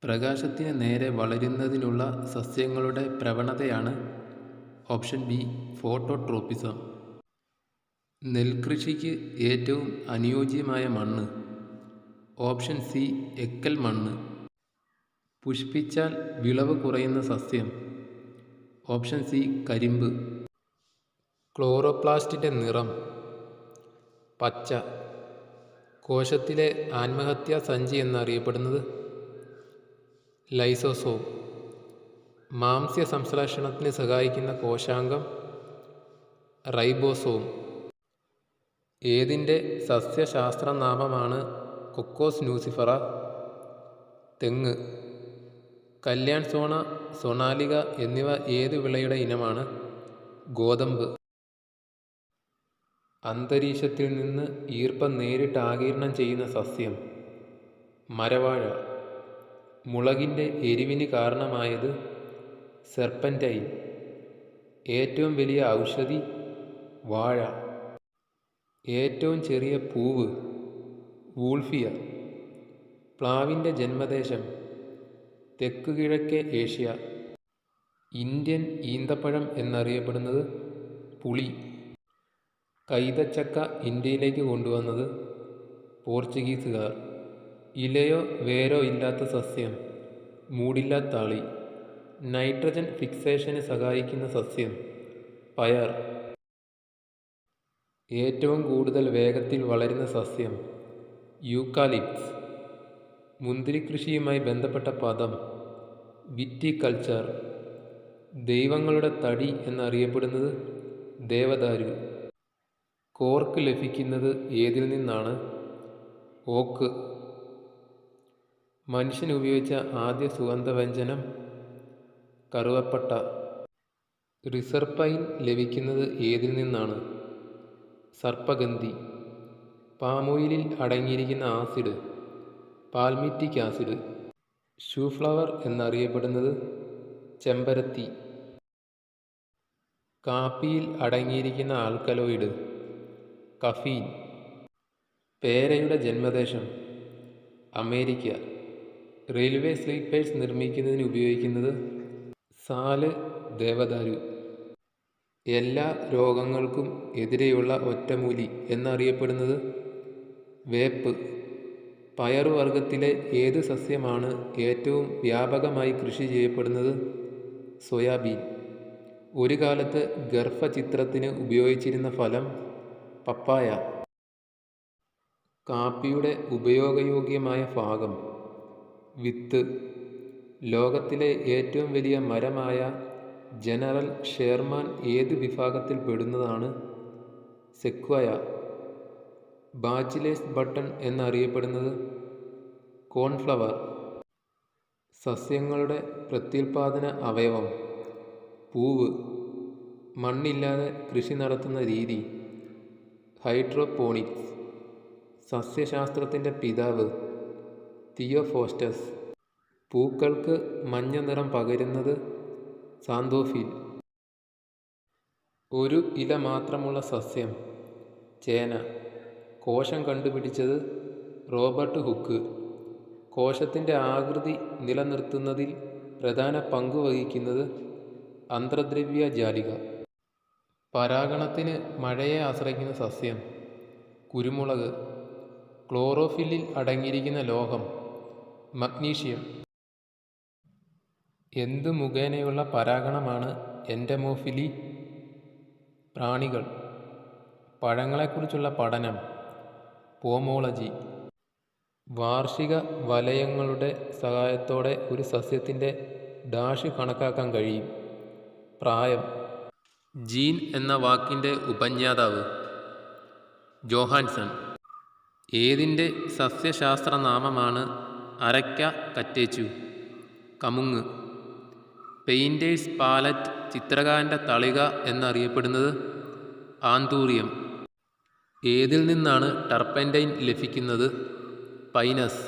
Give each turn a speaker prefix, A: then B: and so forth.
A: പ്രകാശത്തിന് നേരെ വളരുന്നതിനുള്ള സസ്യങ്ങളുടെ പ്രവണതയാണ് ഓപ്ഷൻ ബി ഫോട്ടോട്രോപ്പിസം. നെൽകൃഷിക്ക് ഏറ്റവും അനുയോജ്യമായ മണ്ണ് ഓപ്ഷൻ സി എക്കൽ മണ്ണ്. പുഷ്പിച്ചാൽ വിളവ് കുറയുന്ന സസ്യം ഓപ്ഷൻ സി കരിമ്പ്. ക്ലോറോപ്ലാസ്റ്റിൻ്റെ നിറം പച്ച. കോശത്തിലെ ആത്മഹത്യാ സഞ്ചി എന്നറിയപ്പെടുന്നത് ലൈസോസോം. മാംസ്യ സംശ്ലേഷണത്തിന് സഹായിക്കുന്ന കോശാംഗം റൈബോസോം. ഏതിൻ്റെ സസ്യശാസ്ത്രനാമമാണ് കൊക്കോസ് ന്യൂസിഫറ? തെങ്ങ്. കല്യാൺ സോണ, സൊണാലിക എന്നിവ ഏതു വിളയുടെ ഇനമാണ്? ഗോതമ്പ്. അന്തരീക്ഷത്തിൽ നിന്ന് ഈർപ്പം നേരിട്ട് ആഗിരണം ചെയ്യുന്ന സസ്യം മരവാഴ. മുളകിൻ്റെ എരിവിന് കാരണമായത് സെർപ്പൻറ്റൈൻ. ഏറ്റവും വലിയ ഔഷധി വാഴ. ഏറ്റവും ചെറിയ പൂവ് വൂൾഫിയ. പ്ലാവിൻ്റെ ജന്മദേശം തെക്കുകിഴക്കേ ഏഷ്യ. ഇന്ത്യൻ ഈന്തപ്പഴം എന്നറിയപ്പെടുന്നത് പുളി. കൈതച്ചക്ക ഇന്ത്യയിലേക്ക് കൊണ്ടുവന്നത് പോർച്ചുഗീസുകാർ. ഇലയോ വേരോ ഇല്ലാത്ത സസ്യം മൂടില്ലാത്താളി. നൈട്രജൻ ഫിക്സേഷന് സഹായിക്കുന്ന സസ്യം പയർ. ഏറ്റവും കൂടുതൽ വേഗത്തിൽ വളരുന്ന സസ്യം യൂക്കാലിപ്സ്. മുന്തിരിക്കൃഷിയുമായി ബന്ധപ്പെട്ട പദം വിറ്റികൾച്ചർ. ദൈവങ്ങളുടെ തടി എന്നറിയപ്പെടുന്നത് ദേവദാരു. കോർക്ക് ലഭിക്കുന്നത് ഏതിൽ നിന്നാണ്? ഓക്ക്. മനുഷ്യൻ ഉപയോഗിച്ച ആദ്യ സുഗന്ധവ്യഞ്ജനം കറുവപ്പട്ട. റിസർപൈൻ ലഭിക്കുന്നത് ഏതിൽ നിന്നാണ്? സർപ്പഗന്ധി. പാമോയിലിൽ അടങ്ങിയിരിക്കുന്ന ആസിഡ് പാൽമിറ്റിക് ആസിഡ്. ഷൂഫ്ലവർ എന്നറിയപ്പെടുന്നത് ചെമ്പരത്തി. കാപ്പിയിൽ അടങ്ങിയിരിക്കുന്ന ആൽക്കലോയിഡ് കഫീൻ. പേരയുടെ ജന്മദേശം അമേരിക്ക. റെയിൽവേ സ്ലീപ്പേഴ്സ് നിർമ്മിക്കുന്നതിന് ഉപയോഗിക്കുന്നത് സാല് ദേവദാരു. എല്ലാ രോഗങ്ങൾക്കും എതിരെയുള്ള ഒറ്റമൂലി എന്നറിയപ്പെടുന്നത് വേപ്പ്. പയറുവർഗത്തിലെ ഏത് സസ്യമാണ് ഏറ്റവും വ്യാപകമായി കൃഷി ചെയ്യപ്പെടുന്നത്? സോയാബീൻ. ഒരു കാലത്ത് ഗർഭചിത്രത്തിന് ഉപയോഗിച്ചിരുന്ന ഫലം പപ്പായ. കാപ്പിയുടെ ഉപയോഗയോഗ്യമായ ഭാഗം വിത്ത്. ലോകത്തിലെ ഏറ്റവും വലിയ മരമായ ജനറൽ ഷെർമാൻ ഏത് വിഭാഗത്തിൽ പെടുന്നതാണ്? സെക്വയ. ബാച്ചിലേഴ്സ് ബട്ടൺ എന്നറിയപ്പെടുന്നത് കോൺഫ്ലവർ. സസ്യങ്ങളുടെ പ്രത്യുൽപാദന അവയവം പൂവ്. മണ്ണില്ലാതെ കൃഷി നടത്തുന്ന രീതി ഹൈഡ്രോപോണിക്സ്. സസ്യശാസ്ത്രത്തിൻ്റെ പിതാവ് തിയോഫോസ്റ്റസ്. പൂക്കൾക്ക് മഞ്ഞ നിറം പകരുന്നത് സാന്തോഫിൽ. ഒരു ഇല മാത്രമുള്ള സസ്യം ചേന. കോശം കണ്ടുപിടിച്ചത് റോബർട്ട് ഹുക്ക്. കോശത്തിൻ്റെ ആകൃതി നിലനിർത്തുന്നതിൽ പ്രധാന പങ്ക് വഹിക്കുന്നത് അന്തർദ്രവ്യ ജാലിക. പരാഗണത്തിന് മഴയെ ആശ്രയിക്കുന്ന സസ്യം കുരുമുളക്. ക്ലോറോഫില്ലിൽ അടങ്ങിയിരിക്കുന്ന ലോഹം മഗ്നീഷ്യം. എന്തു മുഖേനയുള്ള പരാഗണമാണ് എൻഡമോഫിലി? പ്രാണികൾ. പഴങ്ങളെക്കുറിച്ചുള്ള പഠനം പോമോളജി. വാർഷിക വലയങ്ങളുടെ സഹായത്തോടെ ഒരു സസ്യത്തിൻ്റെ ഡാഷ് കണക്കാക്കാൻ കഴിയും. പ്രായം. ജീൻ എന്ന വാക്കിൻ്റെ ഉപജ്ഞാതാവ് ജോഹാൻസൺ. ഏതിൻ്റെ സസ്യശാസ്ത്രനാമമാണ് അരക്ക കറ്റേച്ചു? കമുങ്ങ്. പെയിൻറ്റേഴ്സ് പാലറ്റ്, ചിത്രകാരൻ്റെ തളിക എന്നറിയപ്പെടുന്നത് ആന്തൂറിയം. ഏതിൽ നിന്നാണ് ടർപ്പൻറ്റൈൻ ലഭിക്കുന്നത്? പൈനസ്.